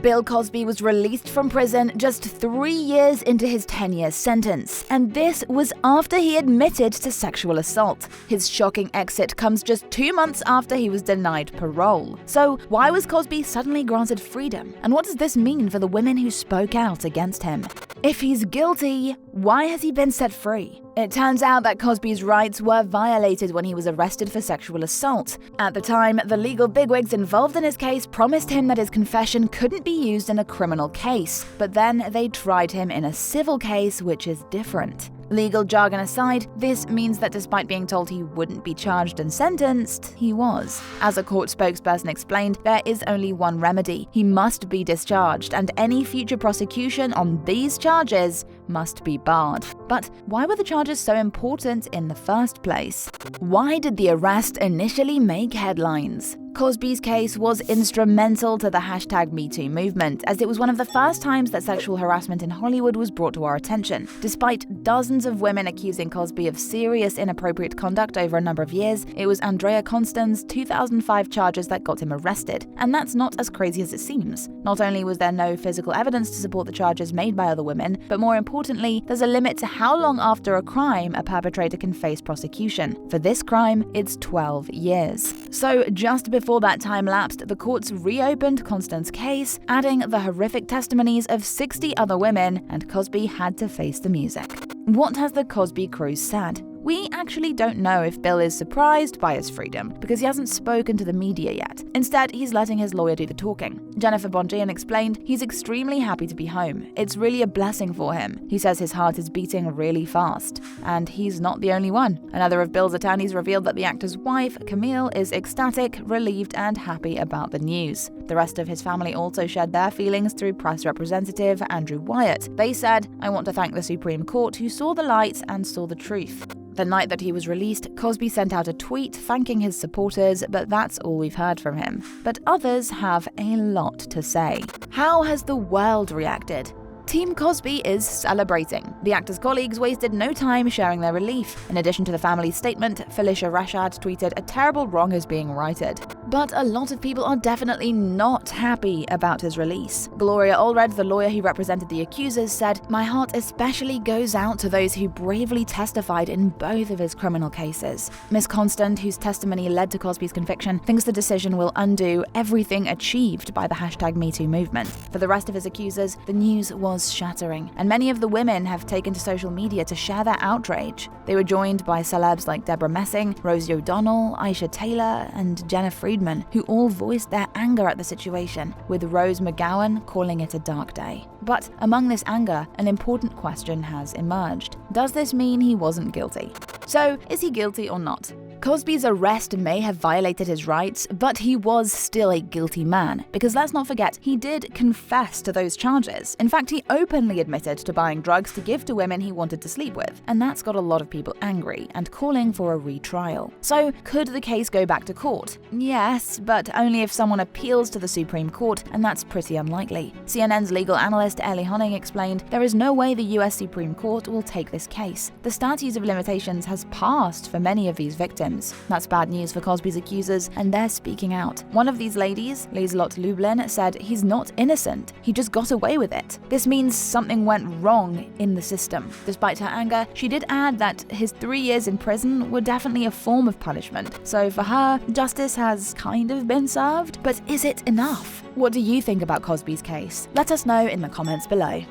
Bill Cosby was released from prison just 3 years into his 10-year sentence, and this was after he admitted to sexual assault. His shocking exit comes just 2 months after he was denied parole. So why was Cosby suddenly granted freedom? And what does this mean for the women who spoke out against him? If he's guilty, why has he been set free? It turns out that Cosby's rights were violated when he was arrested for sexual assault. At the time, the legal bigwigs involved in his case promised him that his confession couldn't be used in a criminal case, but then they tried him in a civil case, which is different. Legal jargon aside, this means that despite being told he wouldn't be charged and sentenced, he was. As a court spokesperson explained, there is only one remedy. He must be discharged, and any future prosecution on these charges must be barred. But why were the charges so important in the first place? Why did the arrest initially make headlines? Cosby's case was instrumental to the #MeToo movement, as it was one of the first times that sexual harassment in Hollywood was brought to our attention. Despite dozens of women accusing Cosby of serious inappropriate conduct over a number of years, it was Andrea Constance's 2005 charges that got him arrested. And that's not as crazy as it seems. Not only was there no physical evidence to support the charges made by other women, but more importantly, there's a limit to how long after a crime a perpetrator can face prosecution. For this crime, it's 12 years. So just before that time lapsed, the courts reopened Constance's case, adding the horrific testimonies of 60 other women, and Cosby had to face the music. What has the Cosby crew said? We actually don't know if Bill is surprised by his freedom, because he hasn't spoken to the media yet. Instead, he's letting his lawyer do the talking. Jennifer Bonjean explained he's extremely happy to be home. It's really a blessing for him. He says his heart is beating really fast. And he's not the only one. Another of Bill's attorneys revealed that the actor's wife, Camille, is ecstatic, relieved, and happy about the news. The rest of his family also shared their feelings through press representative Andrew Wyatt. They said, "I want to thank the Supreme Court who saw the light and saw the truth." The night that he was released, Cosby sent out a tweet thanking his supporters, but that's all we've heard from him. But others have a lot to say. How has the world reacted? Team Cosby is celebrating. The actor's colleagues wasted no time sharing their relief. In addition to the family's statement, Felicia Rashad tweeted, "A terrible wrong is being righted." But a lot of people are definitely not happy about his release. Gloria Allred, the lawyer who represented the accusers, said, "My heart especially goes out to those who bravely testified in both of his criminal cases." Ms. Constant, whose testimony led to Cosby's conviction, thinks the decision will undo everything achieved by the #MeToo movement. For the rest of his accusers, the news was shattering, and many of the women have taken to social media to share their outrage. They were joined by celebs like Deborah Messing, Rosie O'Donnell, Aisha Taylor, and Jenna Friedman, who all voiced their anger at the situation, with Rose McGowan calling it a dark day. But among this anger, an important question has emerged. Does this mean he wasn't guilty? So, is he guilty or not? Cosby's arrest may have violated his rights, but he was still a guilty man, because let's not forget, he did confess to those charges. In fact, he openly admitted to buying drugs to give to women he wanted to sleep with, and that's got a lot of people angry and calling for a retrial. So, could the case go back to court? Yes, but only if someone appeals to the Supreme Court, and that's pretty unlikely. CNN's legal analyst Ellie Honning explained, "There is no way the US Supreme Court will take this case. The statute of limitations has passed for many of these victims. That's bad news for Cosby's accusers, and they're speaking out. One of these ladies, Liselott Lublin, said he's not innocent. He just got away with it. This means something went wrong in the system. Despite her anger, she did add that his 3 years in prison were definitely a form of punishment. So for her, justice has kind of been served. But is it enough? What do you think about Cosby's case? Let us know in the comments below.